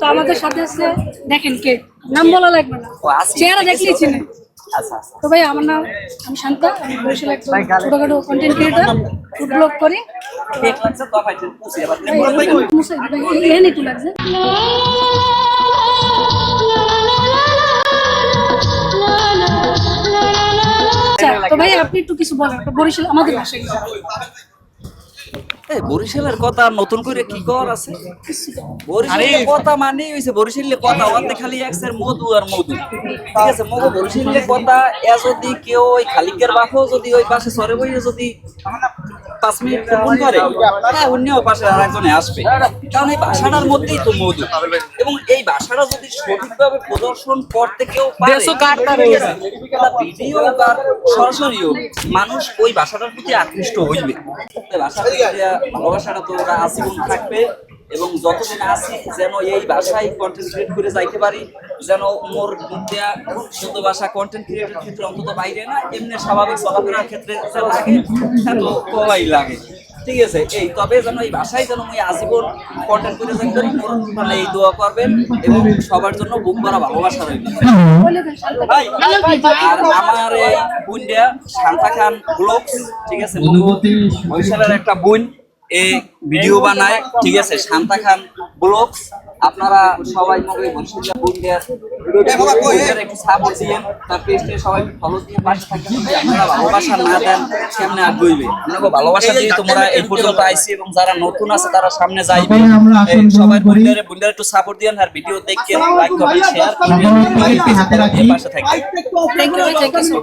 তো আমাদের সাথে আছে, দেখেন কে, নাম বলা লাগবে না, চেহারা দেখলেই চিনে। তো ভাই আমার নাম, আমি শান্তা, আমি বরিশাল একদম ছোটখাটো কন্টেন্ট ক্রিয়েটার, ফুড ব্লগ করি। একটু লাগছে। তো ভাই আপনি একটু কিছু বলেন বরিশাল আমাদের ভাষায়। বরিশালের কথা নতুন করে কি কর আছে? বরিশালের কথা মানে হইছে বরিশালের কথা ওতে খালি একসের মধু আর মধু, ঠিক আছে? মগো বরিশালের কথা যদি কেউ ওই খালিকের বাপও যদি ওই পাশে সরে বইয়ে যদি 5 মিনিট ফোন করে, হ্যাঁ অন্যও পাশে আরেকজনে আসবে, কারণ এই ভাষাটার মধ্যেই তো মধু। এবং এই ভাষাটা যদি সঠিকভাবে প্রদর্শন করতে কেউ পারে, ভিডিও বা সরাসরিও মানুষ ওই ভাষাটার প্রতি আকৃষ্ট হইবে। ভালোবাসাটা তো ওরা আজীবন থাকবে এবং যতদিন আছি যেন এই ভাষায় কন্টেন্ট ক্রিয়েট করে যাইতে পারি, যেন মোর দেয়া শুদ্ধ ভাষা কন্টেন্ট ক্রিয়েটের ক্ষেত্রে অন্তত বাইরে না, এমনি স্বাভাবিক চলাফেরার ক্ষেত্রে যা লাগে এত কবাই লাগে, ঠিক আছে? এই তবে যেন এই ভাষায় যেন আমি আজীবন কন্টেন্ট করে যাইতে পারি, মানে এই দোয়া করবেন এবং সবার জন্য বুক ভরা ভালোবাসা রইবে। আর আমার এই বোনটা শান্তা খান ব্লগস, ঠিক আছে, বরিশালের একটা বোন এই ভিডিও বানায়, ঠিক আছে, শান্তা খান ব্লগস। আপনারা সবাই মনে বরিশালের বোনদের একটু সাপোর্ট দিয়েন, তার পেজটা সবাই ফলো দিয়ে পাশে থাকবেন। আপনারা ভালোবাসা না দেন কেমনে আগ্রহী? আপনাকে ভালোবাসা দিয়ে তোমরা এই পর্যন্ত আইসি এবং যারা নতুন আছে তারা সামনে যাইবে। সবাই বোনদের একটু সাপোর্ট দিয়েন আর ভিডিও দেখে লাইক কমেন্ট শেয়ার করবেন, পাশে থাকবেন। Thank you.